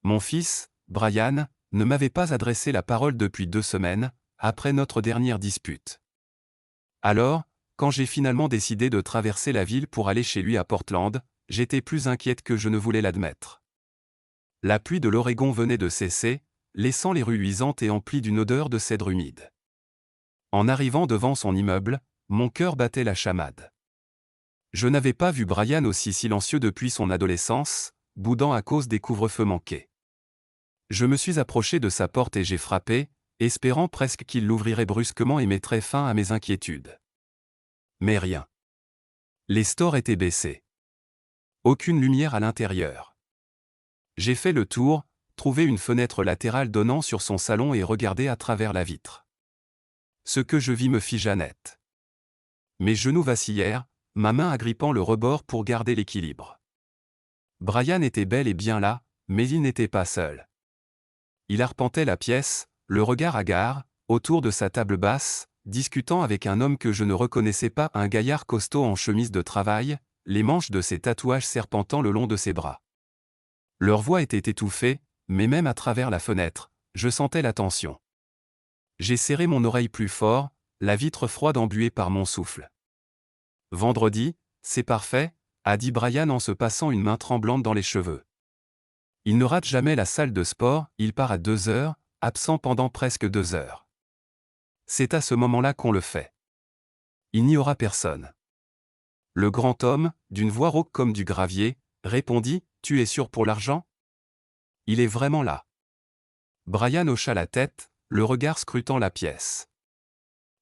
Mon fils, Brian, ne m'avait pas adressé la parole depuis 2 semaines, après notre dernière dispute. Alors, quand j'ai finalement décidé de traverser la ville pour aller chez lui à Portland, j'étais plus inquiète que je ne voulais l'admettre. La pluie de l'Oregon venait de cesser, laissant les rues luisantes et emplies d'une odeur de cèdre humide. En arrivant devant son immeuble, mon cœur battait la chamade. Je n'avais pas vu Brian aussi silencieux depuis son adolescence, boudant à cause des couvre-feux manqués. Je me suis approché de sa porte et j'ai frappé, espérant presque qu'il l'ouvrirait brusquement et mettrait fin à mes inquiétudes. Mais rien. Les stores étaient baissés. Aucune lumière à l'intérieur. J'ai fait le tour, trouvé une fenêtre latérale donnant sur son salon et regardé à travers la vitre. Ce que je vis me figea net. Mes genoux vacillèrent, ma main agrippant le rebord pour garder l'équilibre. Brian était bel et bien là, mais il n'était pas seul. Il arpentait la pièce, le regard hagard, autour de sa table basse, discutant avec un homme que je ne reconnaissais pas, un gaillard costaud en chemise de travail, les manches de ses tatouages serpentant le long de ses bras. Leur voix était étouffée, mais même à travers la fenêtre, je sentais la tension. J'ai serré mon oreille plus fort, la vitre froide embuée par mon souffle. « Vendredi, c'est parfait », a dit Brian en se passant une main tremblante dans les cheveux. Il ne rate jamais la salle de sport, il part à 2 heures, absent pendant presque 2 heures. C'est à ce moment-là qu'on le fait. Il n'y aura personne. Le grand homme, d'une voix rauque comme du gravier, répondit « Tu es sûr pour l'argent ? Il est vraiment là. » Brian hocha la tête, le regard scrutant la pièce.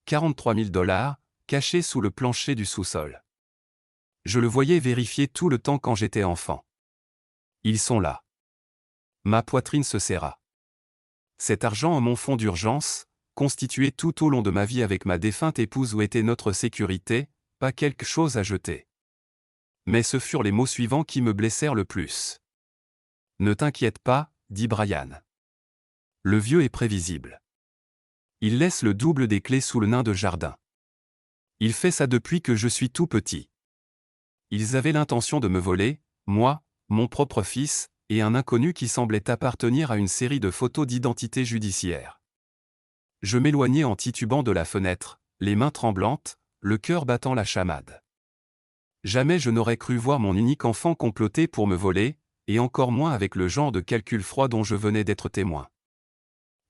43 000 $, cachés sous le plancher du sous-sol. Je le voyais vérifier tout le temps quand j'étais enfant. Ils sont là. Ma poitrine se serra. Cet argent en mon fonds d'urgence, constitué tout au long de ma vie avec ma défunte épouse où était notre sécurité, pas quelque chose à jeter. Mais ce furent les mots suivants qui me blessèrent le plus. « Ne t'inquiète pas, » dit Brian. Le vieux est prévisible. Il laisse le double des clés sous le nain de jardin. Il fait ça depuis que je suis tout petit. Ils avaient l'intention de me voler, moi, mon propre fils, et un inconnu qui semblait appartenir à une série de photos d'identité judiciaire. Je m'éloignai en titubant de la fenêtre, les mains tremblantes, le cœur battant la chamade. Jamais je n'aurais cru voir mon unique enfant comploter pour me voler, et encore moins avec le genre de calcul froid dont je venais d'être témoin.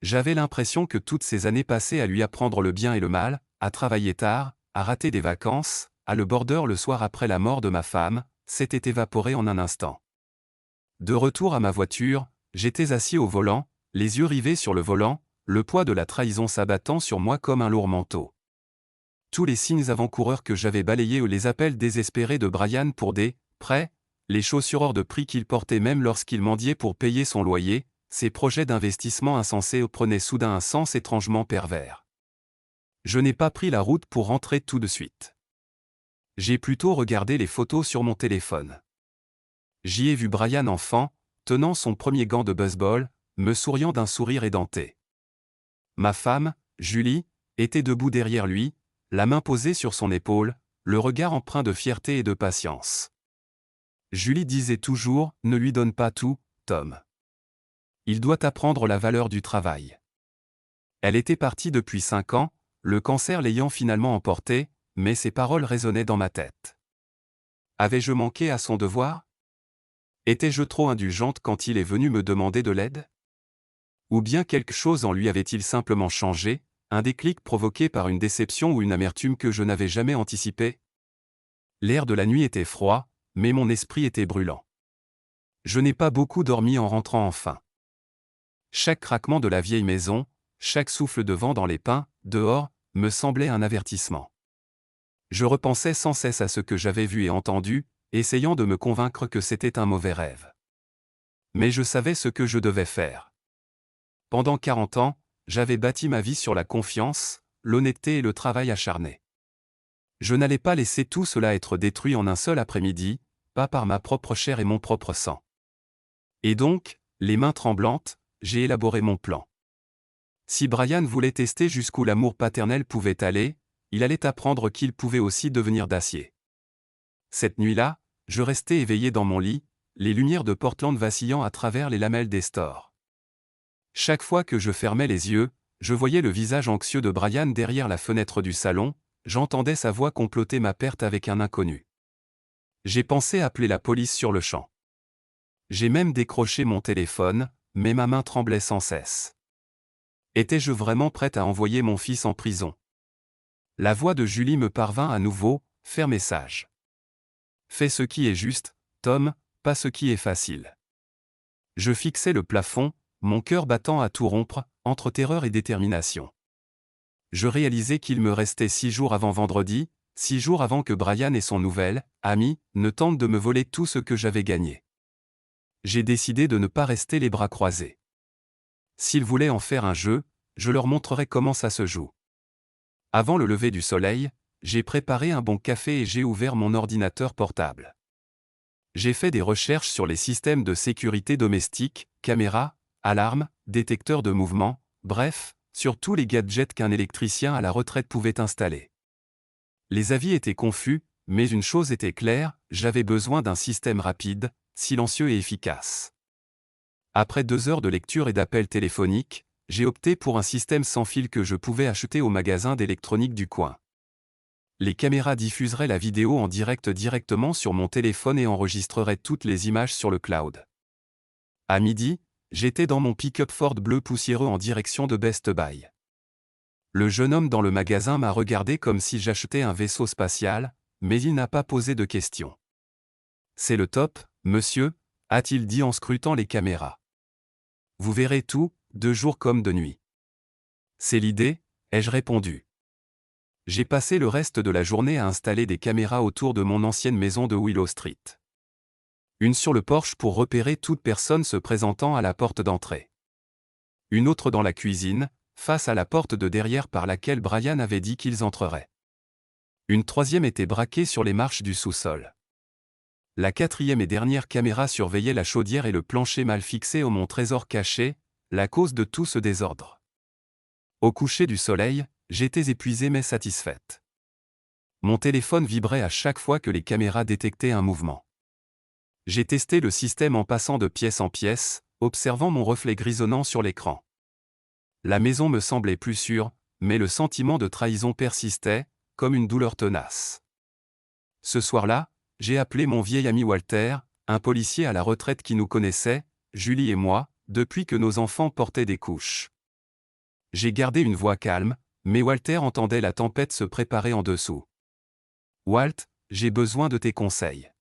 J'avais l'impression que toutes ces années passées à lui apprendre le bien et le mal, à travailler tard, à rater des vacances, à le border le soir après la mort de ma femme, s'étaient évaporées en un instant. De retour à ma voiture, j'étais assis au volant, les yeux rivés sur le volant, le poids de la trahison s'abattant sur moi comme un lourd manteau. Tous les signes avant-coureurs que j'avais balayés ou les appels désespérés de Brian pour des prêts, les chaussures hors de prix qu'il portait même lorsqu'il mendiait pour payer son loyer, ses projets d'investissement insensés prenaient soudain un sens étrangement pervers. Je n'ai pas pris la route pour rentrer tout de suite. J'ai plutôt regardé les photos sur mon téléphone. J'y ai vu Brian enfant, tenant son premier gant de baseball, me souriant d'un sourire édenté. Ma femme, Julie, était debout derrière lui, la main posée sur son épaule, le regard empreint de fierté et de patience. Julie disait toujours « Ne lui donne pas tout, Tom. Il doit apprendre la valeur du travail. » Elle était partie depuis 5 ans, le cancer l'ayant finalement emporté, mais ses paroles résonnaient dans ma tête. Avais-je manqué à son devoir ? Étais-je trop indulgente quand il est venu me demander de l'aide ? Ou bien quelque chose en lui avait-il simplement changé, un déclic provoqué par une déception ou une amertume que je n'avais jamais anticipée ? L'air de la nuit était froid, mais mon esprit était brûlant. Je n'ai pas beaucoup dormi en rentrant enfin. Chaque craquement de la vieille maison, chaque souffle de vent dans les pins, dehors, me semblait un avertissement. Je repensais sans cesse à ce que j'avais vu et entendu, essayant de me convaincre que c'était un mauvais rêve. Mais je savais ce que je devais faire. Pendant 40 ans, j'avais bâti ma vie sur la confiance, l'honnêteté et le travail acharné. Je n'allais pas laisser tout cela être détruit en un seul après-midi, pas par ma propre chair et mon propre sang. Et donc, les mains tremblantes, j'ai élaboré mon plan. Si Brian voulait tester jusqu'où l'amour paternel pouvait aller, il allait apprendre qu'il pouvait aussi devenir d'acier. Cette nuit-là, je restai éveillé dans mon lit, les lumières de Portland vacillant à travers les lamelles des stores. Chaque fois que je fermais les yeux, je voyais le visage anxieux de Brian derrière la fenêtre du salon, j'entendais sa voix comploter ma perte avec un inconnu. J'ai pensé appeler la police sur le champ. J'ai même décroché mon téléphone, mais ma main tremblait sans cesse. Étais-je vraiment prête à envoyer mon fils en prison? La voix de Julie me parvint à nouveau, ferme et sage. Fais ce qui est juste, Tom, pas ce qui est facile. Je fixais le plafond, mon cœur battant à tout rompre, entre terreur et détermination. Je réalisais qu'il me restait 6 jours avant vendredi, 6 jours avant que Brian et son nouvel ami ne tentent de me voler tout ce que j'avais gagné. J'ai décidé de ne pas rester les bras croisés. S'ils voulaient en faire un jeu, je leur montrerais comment ça se joue. Avant le lever du soleil, j'ai préparé un bon café et j'ai ouvert mon ordinateur portable. J'ai fait des recherches sur les systèmes de sécurité domestique, caméras, alarmes, détecteurs de mouvement, bref, sur tous les gadgets qu'un électricien à la retraite pouvait installer. Les avis étaient confus, mais une chose était claire, j'avais besoin d'un système rapide, silencieux et efficace. Après 2 heures de lecture et d'appels téléphoniques, j'ai opté pour un système sans fil que je pouvais acheter au magasin d'électronique du coin. Les caméras diffuseraient la vidéo en direct directement sur mon téléphone et enregistreraient toutes les images sur le cloud. À midi, j'étais dans mon pick-up Ford bleu poussiéreux en direction de Best Buy. Le jeune homme dans le magasin m'a regardé comme si j'achetais un vaisseau spatial, mais il n'a pas posé de questions. « C'est le top, monsieur », a-t-il dit en scrutant les caméras. « Vous verrez tout, de jour comme de nuit. »« C'est l'idée », ai-je répondu. J'ai passé le reste de la journée à installer des caméras autour de mon ancienne maison de Willow Street. Une sur le porche pour repérer toute personne se présentant à la porte d'entrée. Une autre dans la cuisine, face à la porte de derrière par laquelle Brian avait dit qu'ils entreraient. Une troisième était braquée sur les marches du sous-sol. La quatrième et dernière caméra surveillait la chaudière et le plancher mal fixé au mon trésor caché, la cause de tout ce désordre. Au coucher du soleil, j'étais épuisée mais satisfaite. Mon téléphone vibrait à chaque fois que les caméras détectaient un mouvement. J'ai testé le système en passant de pièce en pièce, observant mon reflet grisonnant sur l'écran. La maison me semblait plus sûre, mais le sentiment de trahison persistait, comme une douleur tenace. Ce soir-là, j'ai appelé mon vieil ami Walter, un policier à la retraite qui nous connaissait, Julie et moi, depuis que nos enfants portaient des couches. J'ai gardé une voix calme, mais Walter entendait la tempête se préparer en dessous. « Walt, j'ai besoin de tes conseils.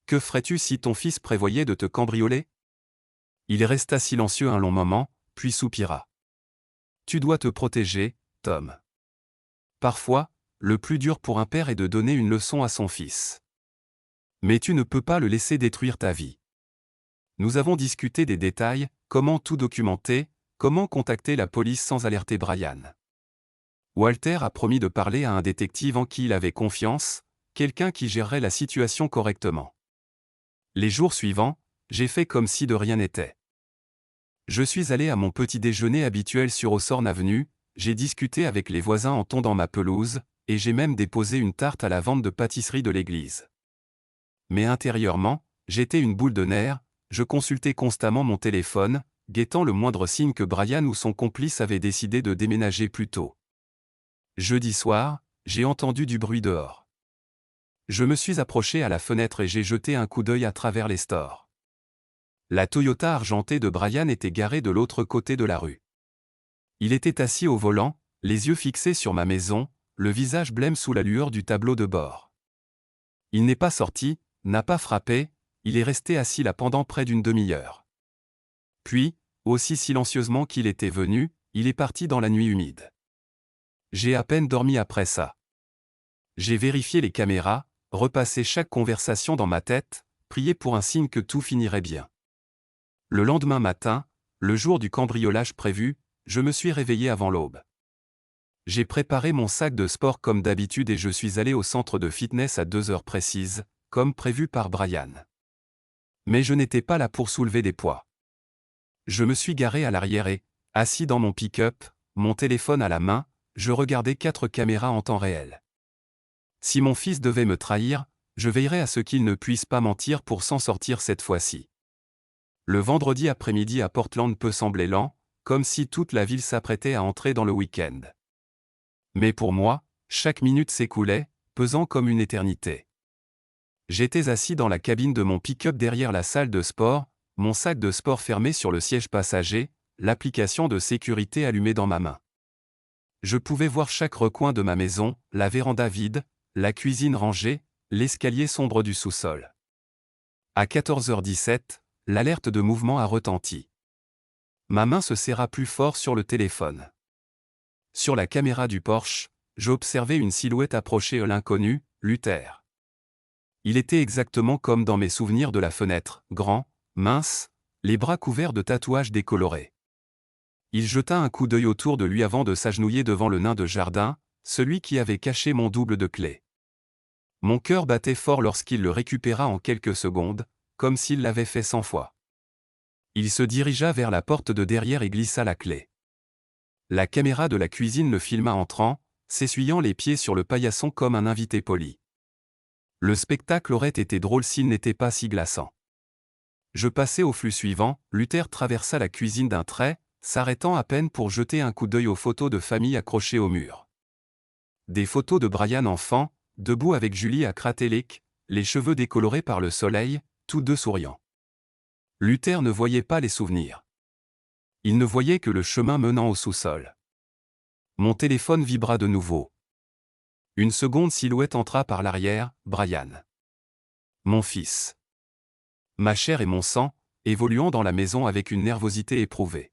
Que ferais-tu si ton fils prévoyait de te cambrioler ?» Il resta silencieux un long moment, puis soupira. « Tu dois te protéger, Tom. Parfois, le plus dur pour un père est de donner une leçon à son fils. Mais tu ne peux pas le laisser détruire ta vie. » Nous avons discuté des détails, comment tout documenter, comment contacter la police sans alerter Brian. Walter a promis de parler à un détective en qui il avait confiance, quelqu'un qui gérerait la situation correctement. Les jours suivants, j'ai fait comme si de rien n'était. Je suis allé à mon petit déjeuner habituel sur Hawthorne Avenue, j'ai discuté avec les voisins en tondant ma pelouse, et j'ai même déposé une tarte à la vente de pâtisserie de l'église. Mais intérieurement, j'étais une boule de nerfs, je consultais constamment mon téléphone, guettant le moindre signe que Brian ou son complice avaient décidé de déménager plus tôt. Jeudi soir, j'ai entendu du bruit dehors. Je me suis approché à la fenêtre et j'ai jeté un coup d'œil à travers les stores. La Toyota argentée de Brian était garée de l'autre côté de la rue. Il était assis au volant, les yeux fixés sur ma maison, le visage blême sous la lueur du tableau de bord. Il n'est pas sorti, n'a pas frappé, il est resté assis là pendant près d'une demi-heure. Puis, aussi silencieusement qu'il était venu, il est parti dans la nuit humide. J'ai à peine dormi après ça. J'ai vérifié les caméras, repassé chaque conversation dans ma tête, prié pour un signe que tout finirait bien. Le lendemain matin, le jour du cambriolage prévu, je me suis réveillé avant l'aube. J'ai préparé mon sac de sport comme d'habitude et je suis allé au centre de fitness à 2 heures précises, comme prévu par Brian. Mais je n'étais pas là pour soulever des poids. Je me suis garé à l'arrière et, assis dans mon pick-up, mon téléphone à la main, je regardais 4 caméras en temps réel. Si mon fils devait me trahir, Je veillerai à ce qu'il ne puisse pas mentir pour s'en sortir cette fois-ci. Le vendredi après-midi à Portland peut sembler lent, comme si toute la ville s'apprêtait à entrer dans le week-end. Mais pour moi, chaque minute s'écoulait, pesant comme une éternité. J'étais assis dans la cabine de mon pick-up derrière la salle de sport, mon sac de sport fermé sur le siège passager, l'application de sécurité allumée dans ma main. Je pouvais voir chaque recoin de ma maison, la véranda vide, la cuisine rangée, l'escalier sombre du sous-sol. À 14h17, l'alerte de mouvement a retenti. Ma main se serra plus fort sur le téléphone. Sur la caméra du Porsche, j'observais une silhouette approcher l'inconnu, Luther. Il était exactement comme dans mes souvenirs de la fenêtre, grand, mince, les bras couverts de tatouages décolorés. Il jeta un coup d'œil autour de lui avant de s'agenouiller devant le nain de jardin, celui qui avait caché mon double de clés. Mon cœur battait fort lorsqu'il le récupéra en quelques secondes, comme s'il l'avait fait 100 fois. Il se dirigea vers la porte de derrière et glissa la clé. La caméra de la cuisine le filma entrant, s'essuyant les pieds sur le paillasson comme un invité poli. Le spectacle aurait été drôle s'il n'était pas si glaçant. Je passai au flux suivant, Luther traversa la cuisine d'un trait, s'arrêtant à peine pour jeter un coup d'œil aux photos de famille accrochées au mur. Des photos de Brian enfant, debout avec Julie à Crater Lake, les cheveux décolorés par le soleil, tous deux souriants. Luther ne voyait pas les souvenirs. Il ne voyait que le chemin menant au sous-sol. Mon téléphone vibra de nouveau. Une seconde silhouette entra par l'arrière, Brian. Mon fils. Ma chair et mon sang, évoluant dans la maison avec une nervosité éprouvée.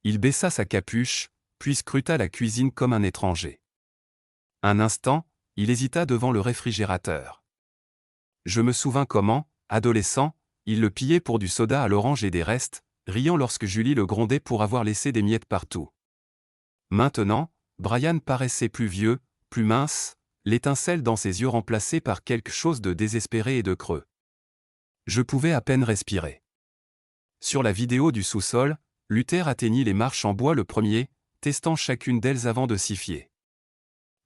Il baissa sa capuche, puis scruta la cuisine comme un étranger. Un instant, il hésita devant le réfrigérateur. Je me souvins comment, adolescent, il le pillait pour du soda à l'orange et des restes, riant lorsque Julie le grondait pour avoir laissé des miettes partout. Maintenant, Brian paraissait plus vieux, plus mince, l'étincelle dans ses yeux remplacée par quelque chose de désespéré et de creux. Je pouvais à peine respirer. Sur la vidéo du sous-sol, Luther atteignit les marches en bois le premier, testant chacune d'elles avant de s'y fier.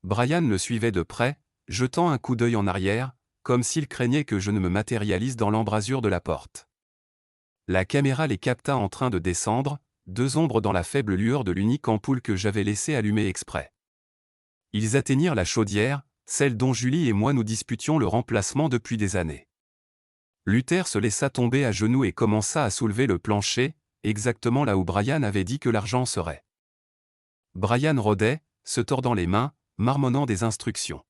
Brian le suivait de près, jetant un coup d'œil en arrière, comme s'il craignait que je ne me matérialise dans l'embrasure de la porte. La caméra les capta en train de descendre, deux ombres dans la faible lueur de l'unique ampoule que j'avais laissé allumer exprès. Ils atteignirent la chaudière, celle dont Julie et moi nous disputions le remplacement depuis des années. Luther se laissa tomber à genoux et commença à soulever le plancher, exactement là où Brian avait dit que l'argent serait. Brian rôdait, se tordant les mains, marmonnant des instructions.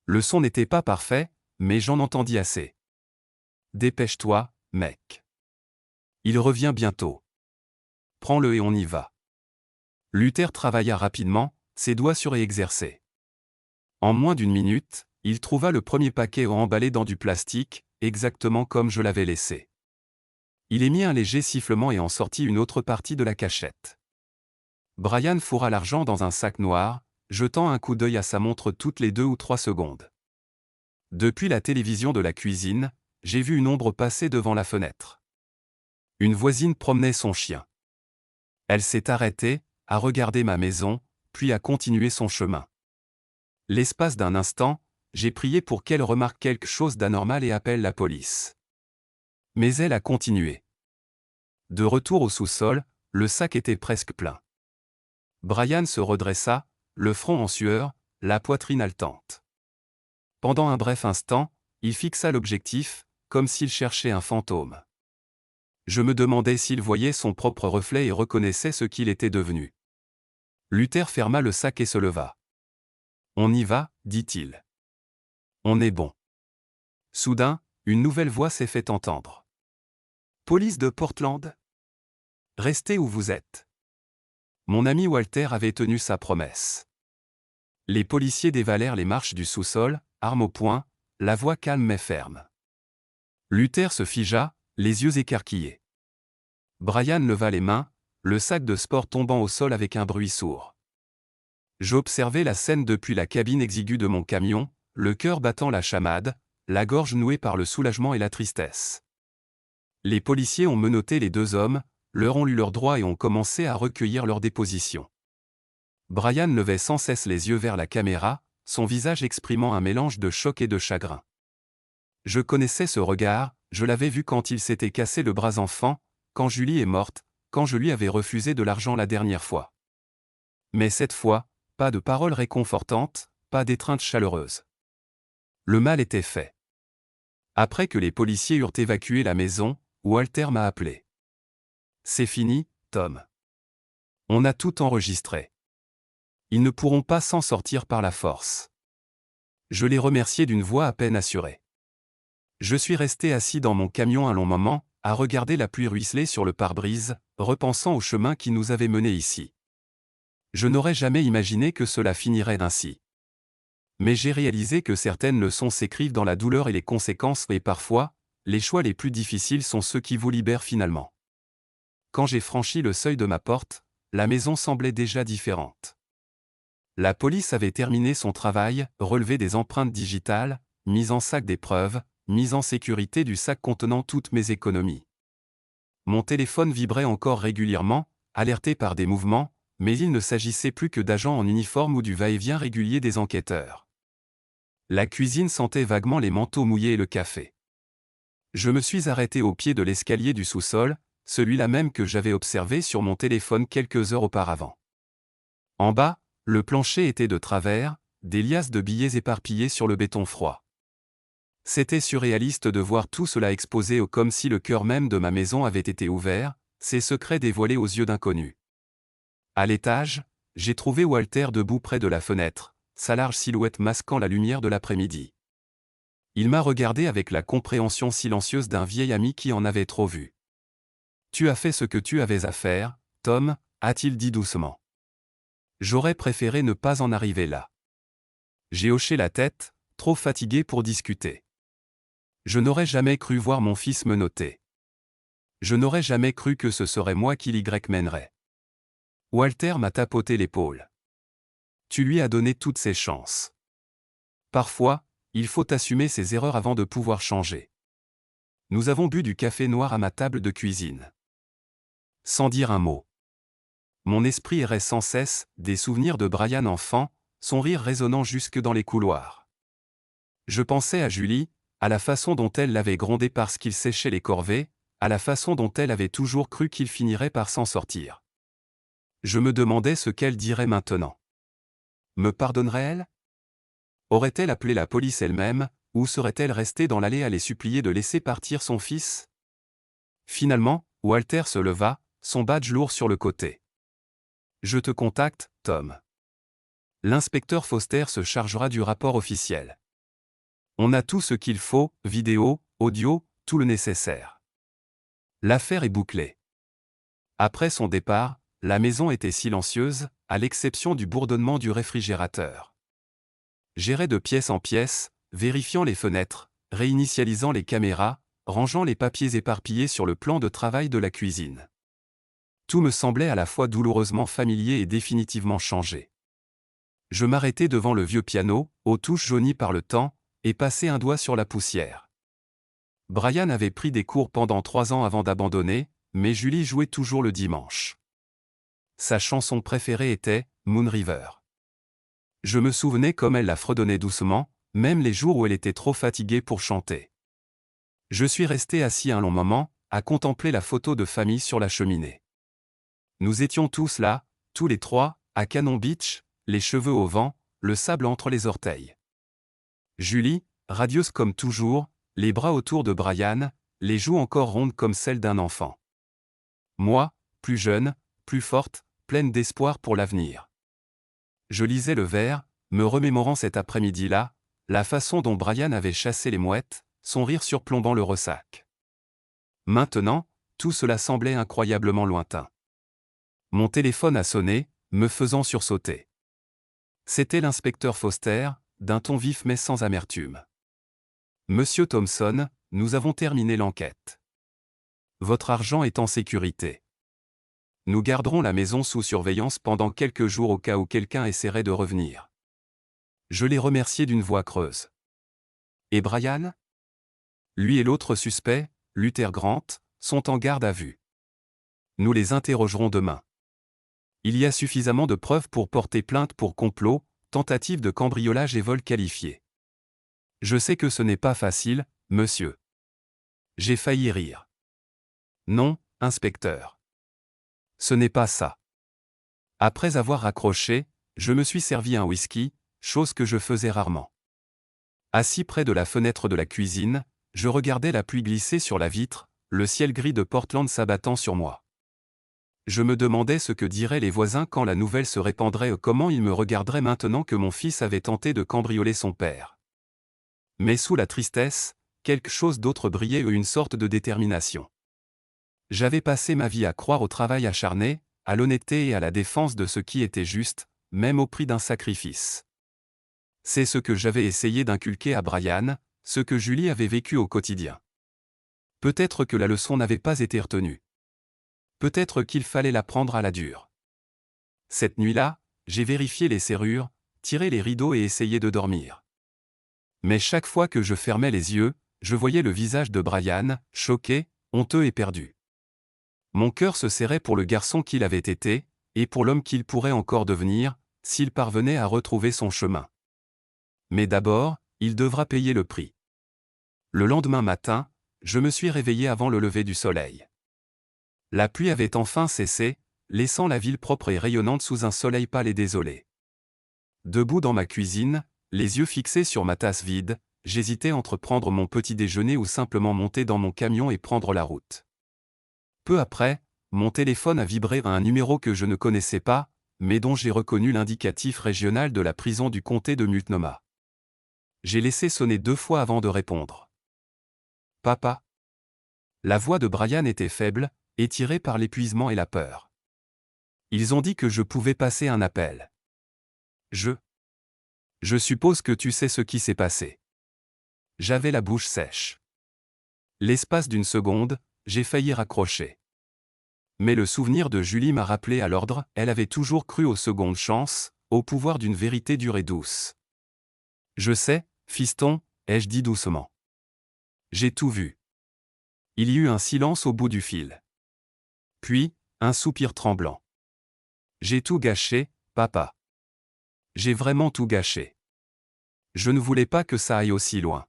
Le son n'était pas parfait, mais j'en entendis assez. « Dépêche-toi, mec. Il revient bientôt. Prends-le et on y va. » Luther travailla rapidement, ses doigts surexercés. En moins d'une minute, il trouva le premier paquet emballé dans du plastique, exactement comme je l'avais laissé. Il émit un léger sifflement et en sortit une autre partie de la cachette. Brian fourra l'argent dans un sac noir, jetant un coup d'œil à sa montre toutes les 2 ou 3 secondes. Depuis la télévision de la cuisine, j'ai vu une ombre passer devant la fenêtre. Une voisine promenait son chien. Elle s'est arrêtée, a regardé ma maison, puis a continué son chemin. L'espace d'un instant, j'ai prié pour qu'elle remarque quelque chose d'anormal et appelle la police. Mais elle a continué. De retour au sous-sol, le sac était presque plein. Brian se redressa, le front en sueur, la poitrine haletante. Pendant un bref instant, il fixa l'objectif, comme s'il cherchait un fantôme. Je me demandais s'il voyait son propre reflet et reconnaissait ce qu'il était devenu. Luther ferma le sac et se leva. « On y va, dit-il. On est bon. » Soudain, une nouvelle voix s'est fait entendre. « Police de Portland ? Restez où vous êtes. » Mon ami Walter avait tenu sa promesse. Les policiers dévalèrent les marches du sous-sol, armes au poing, la voix calme mais ferme. Luther se figea, les yeux écarquillés. Brian leva les mains, le sac de sport tombant au sol avec un bruit sourd. J'observais la scène depuis la cabine exiguë de mon camion, le cœur battant la chamade, la gorge nouée par le soulagement et la tristesse. Les policiers ont menotté les 2 hommes, leur ont lu leurs droits et ont commencé à recueillir leurs dépositions. Brian levait sans cesse les yeux vers la caméra, son visage exprimant un mélange de choc et de chagrin. Je connaissais ce regard, je l'avais vu quand il s'était cassé le bras enfant, quand Julie est morte, quand je lui avais refusé de l'argent la dernière fois. Mais cette fois, pas de paroles réconfortantes, pas d'étreinte chaleureuse. Le mal était fait. Après que les policiers eurent évacué la maison, Walter m'a appelé. C'est fini, Tom. On a tout enregistré. Ils ne pourront pas s'en sortir par la force. Je l'ai remercié d'une voix à peine assurée. Je suis resté assis dans mon camion un long moment, à regarder la pluie ruisseler sur le pare-brise, repensant au chemin qui nous avait menés ici. Je n'aurais jamais imaginé que cela finirait ainsi. Mais j'ai réalisé que certaines leçons s'écrivent dans la douleur et les conséquences, et parfois, les choix les plus difficiles sont ceux qui vous libèrent finalement. Quand j'ai franchi le seuil de ma porte, la maison semblait déjà différente. La police avait terminé son travail, relevé des empreintes digitales, mise en sac des preuves, mise en sécurité du sac contenant toutes mes économies. Mon téléphone vibrait encore régulièrement, alerté par des mouvements, mais il ne s'agissait plus que d'agents en uniforme ou du va-et-vient régulier des enquêteurs. La cuisine sentait vaguement les manteaux mouillés et le café. Je me suis arrêté au pied de l'escalier du sous-sol, celui-là même que j'avais observé sur mon téléphone quelques heures auparavant. En bas, le plancher était de travers, des liasses de billets éparpillés sur le béton froid. C'était surréaliste de voir tout cela exposé comme si le cœur même de ma maison avait été ouvert, ses secrets dévoilés aux yeux d'inconnus. À l'étage, j'ai trouvé Walter debout près de la fenêtre, sa large silhouette masquant la lumière de l'après-midi. Il m'a regardé avec la compréhension silencieuse d'un vieil ami qui en avait trop vu. « Tu as fait ce que tu avais à faire, Tom », a-t-il dit doucement. J'aurais préféré ne pas en arriver là. J'ai hoché la tête, trop fatigué pour discuter. Je n'aurais jamais cru voir mon fils me noter. Je n'aurais jamais cru que ce serait moi qui l'y mènerais. Walter m'a tapoté l'épaule. Tu lui as donné toutes ses chances. Parfois, il faut assumer ses erreurs avant de pouvoir changer. Nous avons bu du café noir à ma table de cuisine. Sans dire un mot. Mon esprit errait sans cesse, des souvenirs de Brian enfant, son rire résonnant jusque dans les couloirs. Je pensais à Julie, à la façon dont elle l'avait grondé parce qu'il séchait les corvées, à la façon dont elle avait toujours cru qu'il finirait par s'en sortir. Je me demandais ce qu'elle dirait maintenant. Me pardonnerait-elle? Aurait-elle appelé la police elle-même, ou serait-elle restée dans l'allée à les supplier de laisser partir son fils? Finalement, Walter se leva, son badge lourd sur le côté. Je te contacte, Tom. L'inspecteur Foster se chargera du rapport officiel. On a tout ce qu'il faut, vidéo, audio, tout le nécessaire. L'affaire est bouclée. Après son départ, la maison était silencieuse, à l'exception du bourdonnement du réfrigérateur. J'irai de pièce en pièce, vérifiant les fenêtres, réinitialisant les caméras, rangeant les papiers éparpillés sur le plan de travail de la cuisine. Tout me semblait à la fois douloureusement familier et définitivement changé. Je m'arrêtai devant le vieux piano, aux touches jaunies par le temps, et passai un doigt sur la poussière. Brian avait pris des cours pendant 3 ans avant d'abandonner, mais Julie jouait toujours le dimanche. Sa chanson préférée était « Moon River ». Je me souvenais comme elle la fredonnait doucement, même les jours où elle était trop fatiguée pour chanter. Je suis resté assis un long moment, à contempler la photo de famille sur la cheminée. Nous étions tous là, tous les trois, à Cannon Beach, les cheveux au vent, le sable entre les orteils. Julie, radieuse comme toujours, les bras autour de Brian, les joues encore rondes comme celles d'un enfant. Moi, plus jeune, plus forte, pleine d'espoir pour l'avenir. Je lisais le vers, me remémorant cet après-midi-là, la façon dont Brian avait chassé les mouettes, son rire surplombant le ressac. Maintenant, tout cela semblait incroyablement lointain. Mon téléphone a sonné, me faisant sursauter. C'était l'inspecteur Foster, d'un ton vif mais sans amertume. « Monsieur Thompson, nous avons terminé l'enquête. Votre argent est en sécurité. Nous garderons la maison sous surveillance pendant quelques jours au cas où quelqu'un essaierait de revenir. » Je l'ai remercié d'une voix creuse. « Et Brian ? Lui et l'autre suspect, Luther Grant, sont en garde à vue. Nous les interrogerons demain. Il y a suffisamment de preuves pour porter plainte pour complot, tentative de cambriolage et vol qualifié. Je sais que ce n'est pas facile, monsieur. J'ai failli rire. Non, inspecteur. Ce n'est pas ça. Après avoir raccroché, je me suis servi un whisky, chose que je faisais rarement. Assis près de la fenêtre de la cuisine, je regardais la pluie glisser sur la vitre, le ciel gris de Portland s'abattant sur moi. Je me demandais ce que diraient les voisins quand la nouvelle se répandrait, comment ils me regarderaient maintenant que mon fils avait tenté de cambrioler son père. Mais sous la tristesse, quelque chose d'autre brillait, une sorte de détermination. J'avais passé ma vie à croire au travail acharné, à l'honnêteté et à la défense de ce qui était juste, même au prix d'un sacrifice. C'est ce que j'avais essayé d'inculquer à Brian, ce que Julie avait vécu au quotidien. Peut-être que la leçon n'avait pas été retenue. Peut-être qu'il fallait l'apprendre à la dure. Cette nuit-là, j'ai vérifié les serrures, tiré les rideaux et essayé de dormir. Mais chaque fois que je fermais les yeux, je voyais le visage de Brian, choqué, honteux et perdu. Mon cœur se serrait pour le garçon qu'il avait été, et pour l'homme qu'il pourrait encore devenir, s'il parvenait à retrouver son chemin. Mais d'abord, il devra payer le prix. Le lendemain matin, je me suis réveillé avant le lever du soleil. La pluie avait enfin cessé, laissant la ville propre et rayonnante sous un soleil pâle et désolé. Debout dans ma cuisine, les yeux fixés sur ma tasse vide, j'hésitais entre prendre mon petit déjeuner ou simplement monter dans mon camion et prendre la route. Peu après, mon téléphone a vibré à un numéro que je ne connaissais pas, mais dont j'ai reconnu l'indicatif régional de la prison du comté de Multnomah. J'ai laissé sonner 2 fois avant de répondre. Papa. La voix de Brian était faible, étirée par l'épuisement et la peur. Ils ont dit que je pouvais passer un appel. Je suppose que tu sais ce qui s'est passé. J'avais la bouche sèche. L'espace d'une seconde, j'ai failli raccrocher. Mais le souvenir de Julie m'a rappelé à l'ordre, elle avait toujours cru aux secondes chances, au pouvoir d'une vérité dure et douce. Je sais, fiston, ai-je dit doucement. J'ai tout vu. Il y eut un silence au bout du fil. Puis, un soupir tremblant. J'ai tout gâché, papa. J'ai vraiment tout gâché. Je ne voulais pas que ça aille aussi loin.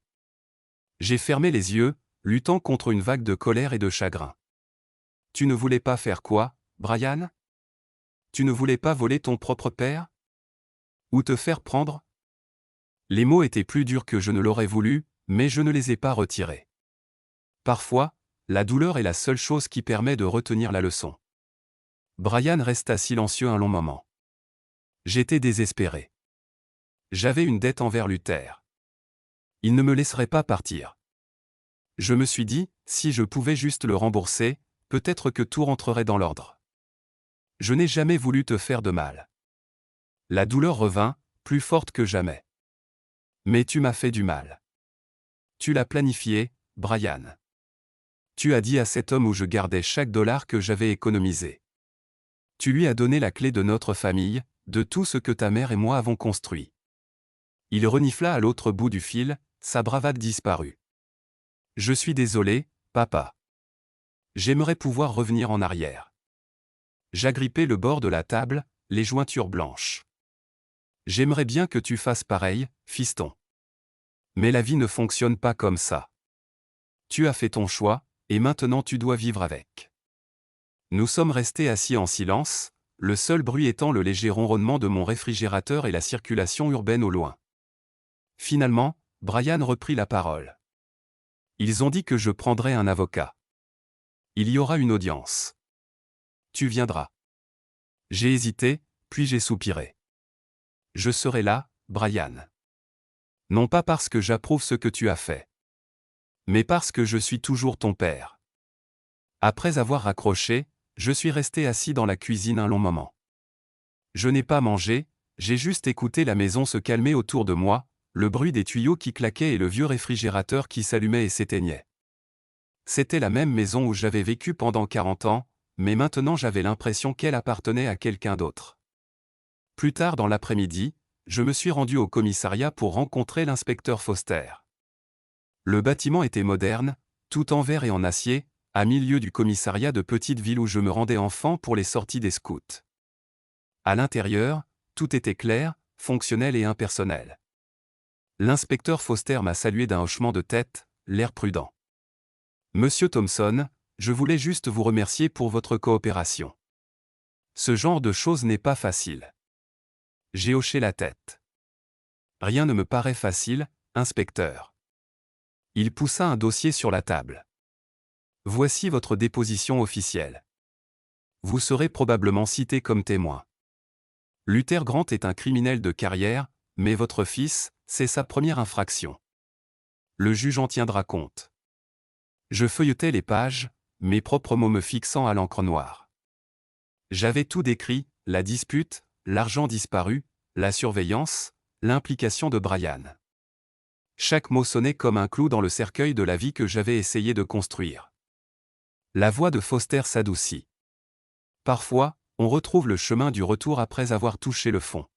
J'ai fermé les yeux, luttant contre une vague de colère et de chagrin. Tu ne voulais pas faire quoi, Brian? Tu ne voulais pas voler ton propre père? Ou te faire prendre? Les mots étaient plus durs que je ne l'aurais voulu, mais je ne les ai pas retirés. Parfois, la douleur est la seule chose qui permet de retenir la leçon. Brian resta silencieux un long moment. J'étais désespéré. J'avais une dette envers Luther. Il ne me laisserait pas partir. Je me suis dit, si je pouvais juste le rembourser, peut-être que tout rentrerait dans l'ordre. Je n'ai jamais voulu te faire de mal. La douleur revint, plus forte que jamais. Mais tu m'as fait du mal. Tu l'as planifié, Brian. Tu as dit à cet homme où je gardais chaque dollar que j'avais économisé. Tu lui as donné la clé de notre famille, de tout ce que ta mère et moi avons construit. Il renifla à l'autre bout du fil, sa bravade disparut. Je suis désolé, papa. J'aimerais pouvoir revenir en arrière. J'agrippai le bord de la table, les jointures blanches. J'aimerais bien que tu fasses pareil, fiston. Mais la vie ne fonctionne pas comme ça. Tu as fait ton choix, et maintenant tu dois vivre avec. Nous sommes restés assis en silence, le seul bruit étant le léger ronronnement de mon réfrigérateur et la circulation urbaine au loin. Finalement, Brian reprit la parole. Ils ont dit que je prendrais un avocat. Il y aura une audience. Tu viendras. J'ai hésité, puis j'ai soupiré. Je serai là, Brian. Non pas parce que j'approuve ce que tu as fait. Mais parce que je suis toujours ton père. Après avoir raccroché, je suis resté assis dans la cuisine un long moment. Je n'ai pas mangé, j'ai juste écouté la maison se calmer autour de moi, le bruit des tuyaux qui claquaient et le vieux réfrigérateur qui s'allumait et s'éteignait. C'était la même maison où j'avais vécu pendant 40 ans, mais maintenant j'avais l'impression qu'elle appartenait à quelqu'un d'autre. Plus tard dans l'après-midi, je me suis rendu au commissariat pour rencontrer l'inspecteur Foster. Le bâtiment était moderne, tout en verre et en acier, à milieu du commissariat de petite ville où je me rendais enfant pour les sorties des scouts. À l'intérieur, tout était clair, fonctionnel et impersonnel. L'inspecteur Foster m'a salué d'un hochement de tête, l'air prudent. Monsieur Thompson, je voulais juste vous remercier pour votre coopération. Ce genre de choses n'est pas facile. J'ai hoché la tête. Rien ne me paraît facile, inspecteur. Il poussa un dossier sur la table. Voici votre déposition officielle. Vous serez probablement cité comme témoin. Luther Grant est un criminel de carrière, mais votre fils, c'est sa première infraction. Le juge en tiendra compte. Je feuilletais les pages, mes propres mots me fixant à l'encre noire. J'avais tout décrit, la dispute, l'argent disparu, la surveillance, l'implication de Brian. Chaque mot sonnait comme un clou dans le cercueil de la vie que j'avais essayé de construire. La voix de Foster s'adoucit. Parfois, on retrouve le chemin du retour après avoir touché le fond.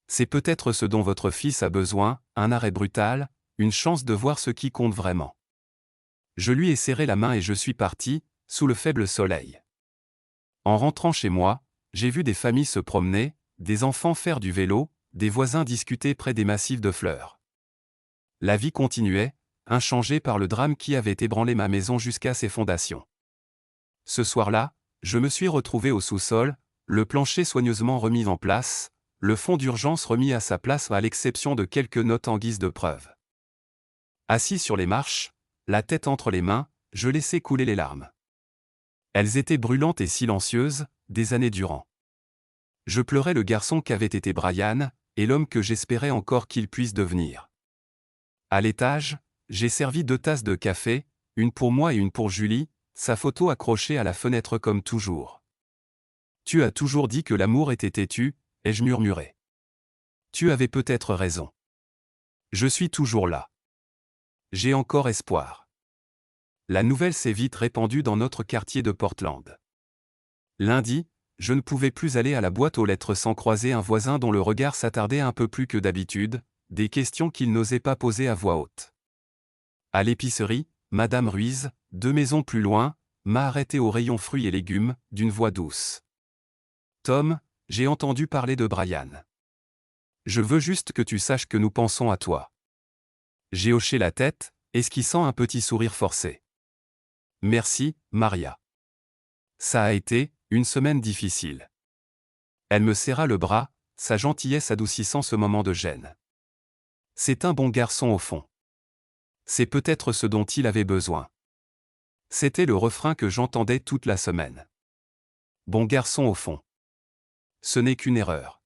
C'est peut-être ce dont votre fils a besoin, un arrêt brutal, une chance de voir ce qui compte vraiment. Je lui ai serré la main et je suis parti, sous le faible soleil. En rentrant chez moi, j'ai vu des familles se promener, des enfants faire du vélo, des voisins discuter près des massifs de fleurs. La vie continuait, inchangée par le drame qui avait ébranlé ma maison jusqu'à ses fondations. Ce soir-là, je me suis retrouvé au sous-sol, le plancher soigneusement remis en place, le fond d'urgence remis à sa place à l'exception de quelques notes en guise de preuve. Assis sur les marches, la tête entre les mains, je laissais couler les larmes. Elles étaient brûlantes et silencieuses, des années durant. Je pleurais le garçon qu'avait été Brian, et l'homme que j'espérais encore qu'il puisse devenir. À l'étage, j'ai servi 2 tasses de café, une pour moi et une pour Julie, sa photo accrochée à la fenêtre comme toujours. Tu as toujours dit que l'amour était têtu, ai-je murmuré. Tu avais peut-être raison. Je suis toujours là. J'ai encore espoir. La nouvelle s'est vite répandue dans notre quartier de Portland. Lundi, je ne pouvais plus aller à la boîte aux lettres sans croiser un voisin dont le regard s'attardait un peu plus que d'habitude, des questions qu'il n'osait pas poser à voix haute. À l'épicerie, Madame Ruiz, 2 maisons plus loin, m'a arrêté au rayon fruits et légumes, d'une voix douce. Tom, j'ai entendu parler de Brian. Je veux juste que tu saches que nous pensons à toi. J'ai hoché la tête, esquissant un petit sourire forcé. Merci, Maria. Ça a été une semaine difficile. Elle me serra le bras, sa gentillesse adoucissant ce moment de gêne. C'est un bon garçon au fond. C'est peut-être ce dont il avait besoin. C'était le refrain que j'entendais toute la semaine. Bon garçon au fond. Ce n'est qu'une erreur.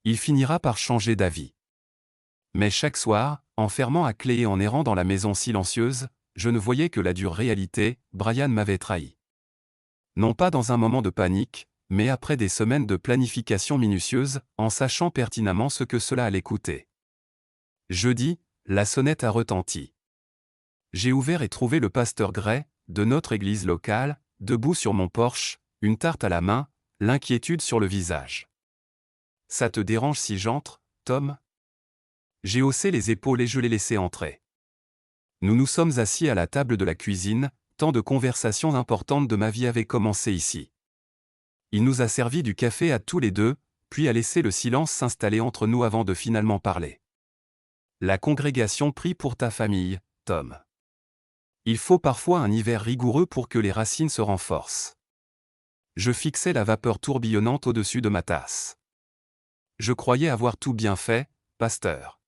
Il finira par changer d'avis. Mais chaque soir, en fermant à clé et en errant dans la maison silencieuse, je ne voyais que la dure réalité, Brian m'avait trahi. Non pas dans un moment de panique, mais après des semaines de planification minutieuse, en sachant pertinemment ce que cela allait coûter. Jeudi, la sonnette a retenti. J'ai ouvert et trouvé le pasteur Gray, de notre église locale, debout sur mon porche, une tarte à la main, l'inquiétude sur le visage. « Ça te dérange si j'entre, Tom ?» J'ai haussé les épaules et je l'ai laissé entrer. Nous nous sommes assis à la table de la cuisine, tant de conversations importantes de ma vie avaient commencé ici. Il nous a servi du café à tous les deux, puis a laissé le silence s'installer entre nous avant de finalement parler. La congrégation prie pour ta famille, Tom. Il faut parfois un hiver rigoureux pour que les racines se renforcent. Je fixais la vapeur tourbillonnante au-dessus de ma tasse. Je croyais avoir tout bien fait, pasteur.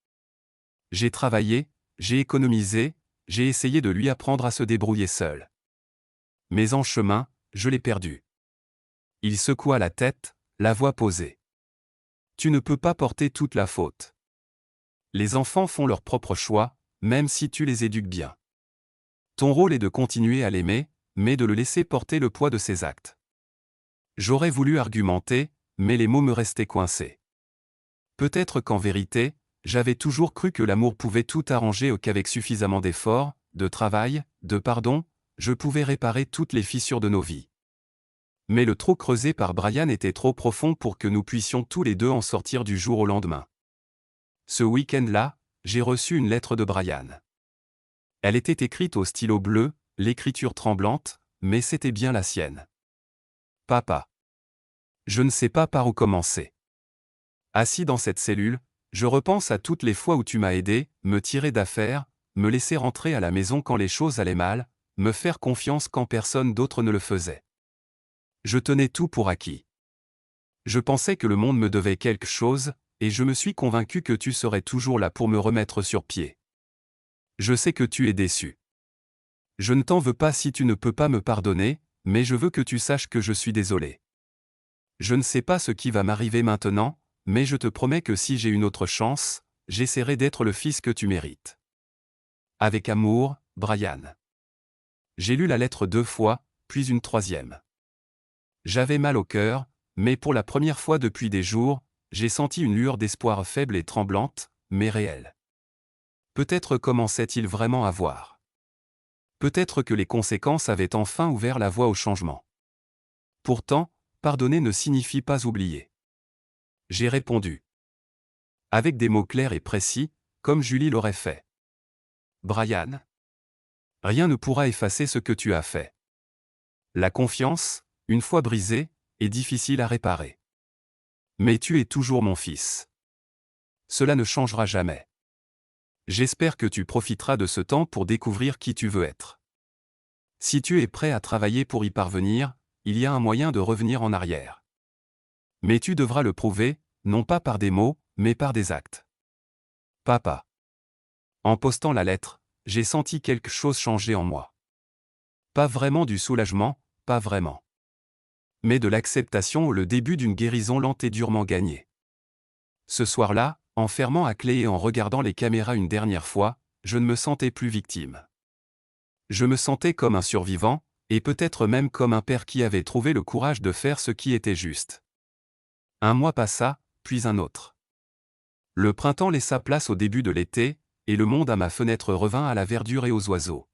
J'ai travaillé, j'ai économisé, j'ai essayé de lui apprendre à se débrouiller seul. Mais en chemin, je l'ai perdu. Il secoua la tête, la voix posée. Tu ne peux pas porter toute la faute. Les enfants font leur propre choix, même si tu les éduques bien. Ton rôle est de continuer à l'aimer, mais de le laisser porter le poids de ses actes. J'aurais voulu argumenter, mais les mots me restaient coincés. Peut-être qu'en vérité, j'avais toujours cru que l'amour pouvait tout arranger ou qu'avec suffisamment d'efforts, de travail, de pardon, je pouvais réparer toutes les fissures de nos vies. Mais le trou creusé par Brian était trop profond pour que nous puissions tous les deux en sortir du jour au lendemain. Ce week-end-là, j'ai reçu une lettre de Brian. Elle était écrite au stylo bleu, l'écriture tremblante, mais c'était bien la sienne. Papa. Je ne sais pas par où commencer. Assis dans cette cellule, je repense à toutes les fois où tu m'as aidé, me tirer d'affaire, me laisser rentrer à la maison quand les choses allaient mal, me faire confiance quand personne d'autre ne le faisait. Je tenais tout pour acquis. Je pensais que le monde me devait quelque chose, et je me suis convaincu que tu serais toujours là pour me remettre sur pied. Je sais que tu es déçu. Je ne t'en veux pas si tu ne peux pas me pardonner, mais je veux que tu saches que je suis désolé. Je ne sais pas ce qui va m'arriver maintenant, mais je te promets que si j'ai une autre chance, j'essaierai d'être le fils que tu mérites. Avec amour, Brian. J'ai lu la lettre 2 fois, puis une troisième. J'avais mal au cœur, mais pour la première fois depuis des jours, j'ai senti une lueur d'espoir faible et tremblante, mais réelle. Peut-être commençait-il vraiment à voir. Peut-être que les conséquences avaient enfin ouvert la voie au changement. Pourtant, pardonner ne signifie pas oublier. J'ai répondu. Avec des mots clairs et précis, comme Julie l'aurait fait. Brian. Rien ne pourra effacer ce que tu as fait. La confiance, une fois brisée, est difficile à réparer. Mais tu es toujours mon fils. Cela ne changera jamais. J'espère que tu profiteras de ce temps pour découvrir qui tu veux être. Si tu es prêt à travailler pour y parvenir, il y a un moyen de revenir en arrière. Mais tu devras le prouver, non pas par des mots, mais par des actes. Papa. En postant la lettre, j'ai senti quelque chose changer en moi. Pas vraiment du soulagement, pas vraiment. Mais de l'acceptation ou le début d'une guérison lente et durement gagnée. Ce soir-là, en fermant à clé et en regardant les caméras une dernière fois, je ne me sentais plus victime. Je me sentais comme un survivant, et peut-être même comme un père qui avait trouvé le courage de faire ce qui était juste. Un mois passa, puis un autre. Le printemps laissa place au début de l'été, et le monde à ma fenêtre revint à la verdure et aux oiseaux.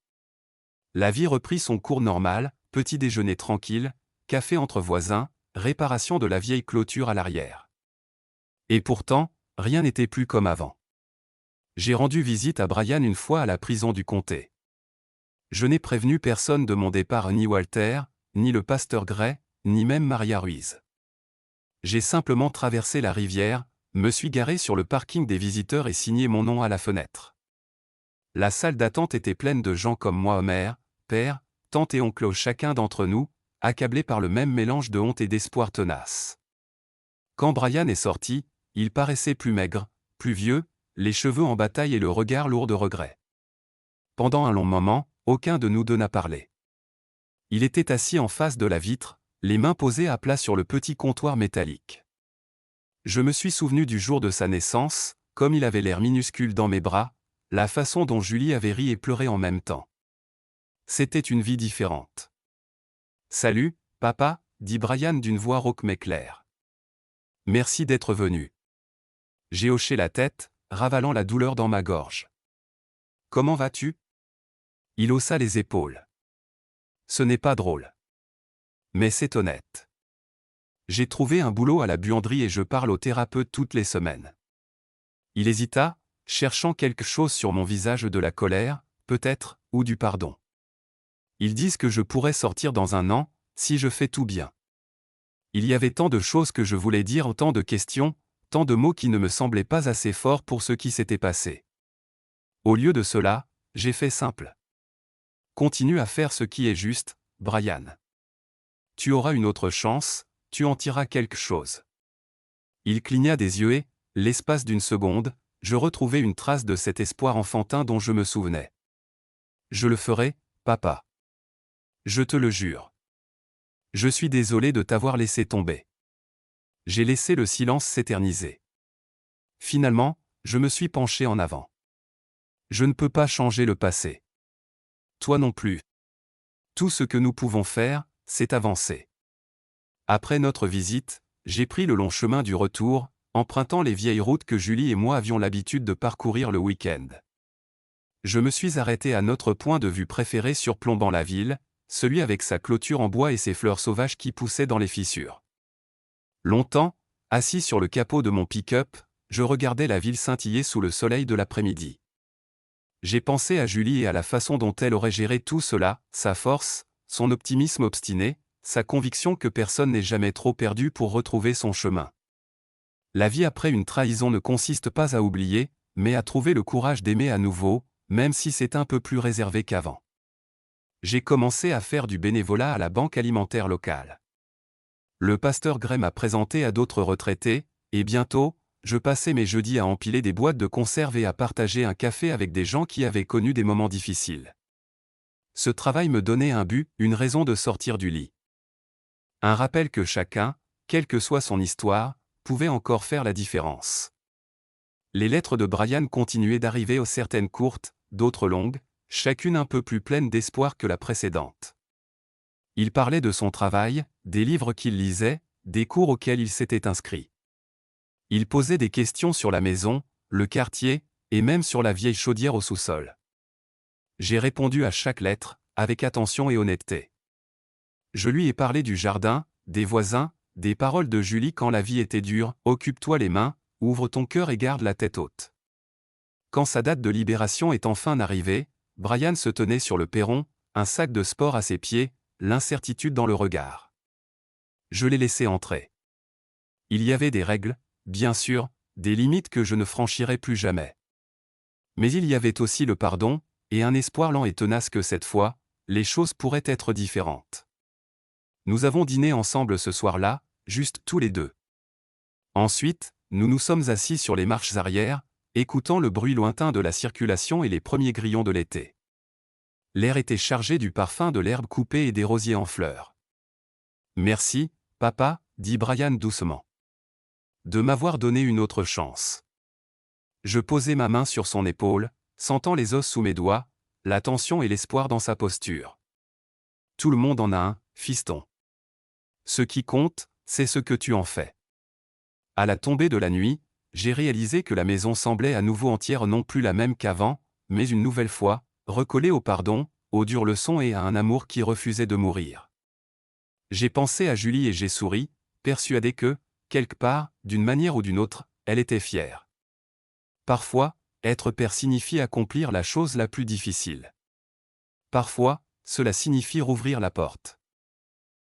La vie reprit son cours normal, petit déjeuner tranquille, café entre voisins, réparation de la vieille clôture à l'arrière. Et pourtant, rien n'était plus comme avant. J'ai rendu visite à Brian une fois à la prison du comté. Je n'ai prévenu personne de mon départ, ni Walter, ni le pasteur Gray, ni même Maria Ruiz. J'ai simplement traversé la rivière, me suis garé sur le parking des visiteurs et signé mon nom à la fenêtre. La salle d'attente était pleine de gens comme moi, mère, père, tante et oncle, chacun d'entre nous, accablés par le même mélange de honte et d'espoir tenace. Quand Brian est sorti, il paraissait plus maigre, plus vieux, les cheveux en bataille et le regard lourd de regret. Pendant un long moment, aucun de nous deux n'a parlé. Il était assis en face de la vitre, les mains posées à plat sur le petit comptoir métallique. Je me suis souvenu du jour de sa naissance, comme il avait l'air minuscule dans mes bras, la façon dont Julie avait ri et pleuré en même temps. C'était une vie différente. « Salut, papa », dit Brian d'une voix rauque mais claire. « Merci d'être venu. » J'ai hoché la tête, ravalant la douleur dans ma gorge. « Comment vas-tu » Il haussa les épaules. « Ce n'est pas drôle. Mais c'est honnête. J'ai trouvé un boulot à la buanderie et je parle au thérapeute toutes les semaines. » Il hésita, cherchant quelque chose sur mon visage, de la colère, peut-être, ou du pardon. Ils disent que je pourrais sortir dans un an, si je fais tout bien. Il y avait tant de choses que je voulais dire, tant de questions, tant de mots qui ne me semblaient pas assez forts pour ce qui s'était passé. Au lieu de cela, j'ai fait simple. Continue à faire ce qui est juste, Brian. Tu auras une autre chance, tu en tireras quelque chose. Il cligna des yeux et, l'espace d'une seconde, je retrouvai une trace de cet espoir enfantin dont je me souvenais. Je le ferai, papa. Je te le jure. Je suis désolé de t'avoir laissé tomber. J'ai laissé le silence s'éterniser. Finalement, je me suis penché en avant. Je ne peux pas changer le passé. Toi non plus. Tout ce que nous pouvons faire, c'est avancer. Après notre visite, j'ai pris le long chemin du retour, empruntant les vieilles routes que Julie et moi avions l'habitude de parcourir le week-end. Je me suis arrêté à notre point de vue préféré surplombant la ville, celui avec sa clôture en bois et ses fleurs sauvages qui poussaient dans les fissures. Longtemps, assis sur le capot de mon pick-up, je regardais la ville scintiller sous le soleil de l'après-midi. J'ai pensé à Julie et à la façon dont elle aurait géré tout cela, sa force, son optimisme obstiné, sa conviction que personne n'est jamais trop perdu pour retrouver son chemin. La vie après une trahison ne consiste pas à oublier, mais à trouver le courage d'aimer à nouveau, même si c'est un peu plus réservé qu'avant. J'ai commencé à faire du bénévolat à la banque alimentaire locale. Le pasteur Gray m'a présenté à d'autres retraités, et bientôt, je passais mes jeudis à empiler des boîtes de conserve et à partager un café avec des gens qui avaient connu des moments difficiles. Ce travail me donnait un but, une raison de sortir du lit. Un rappel que chacun, quelle que soit son histoire, pouvait encore faire la différence. Les lettres de Brian continuaient d'arriver, certaines courtes, d'autres longues, chacune un peu plus pleine d'espoir que la précédente. Il parlait de son travail, des livres qu'il lisait, des cours auxquels il s'était inscrit. Il posait des questions sur la maison, le quartier, et même sur la vieille chaudière au sous-sol. J'ai répondu à chaque lettre, avec attention et honnêteté. Je lui ai parlé du jardin, des voisins, des paroles de Julie quand la vie était dure, occupe-toi les mains, ouvre ton cœur et garde la tête haute. Quand sa date de libération est enfin arrivée, Brian se tenait sur le perron, un sac de sport à ses pieds, l'incertitude dans le regard. Je l'ai laissé entrer. Il y avait des règles, bien sûr, des limites que je ne franchirais plus jamais. Mais il y avait aussi le pardon, et un espoir lent et tenace que cette fois, les choses pourraient être différentes. Nous avons dîné ensemble ce soir-là, juste tous les deux. Ensuite, nous nous sommes assis sur les marches arrière, écoutant le bruit lointain de la circulation et les premiers grillons de l'été. L'air était chargé du parfum de l'herbe coupée et des rosiers en fleurs. « Merci, papa, dit Brian doucement. De m'avoir donné une autre chance. » Je posai ma main sur son épaule, sentant les os sous mes doigts, la tension et l'espoir dans sa posture. Tout le monde en a un, fiston. Ce qui compte, c'est ce que tu en fais. À la tombée de la nuit, j'ai réalisé que la maison semblait à nouveau entière, non plus la même qu'avant, mais une nouvelle fois, recollée au pardon, aux dures leçons et à un amour qui refusait de mourir. J'ai pensé à Julie et j'ai souri, persuadé que, quelque part, d'une manière ou d'une autre, elle était fière. Parfois, être père signifie accomplir la chose la plus difficile. Parfois, cela signifie rouvrir la porte.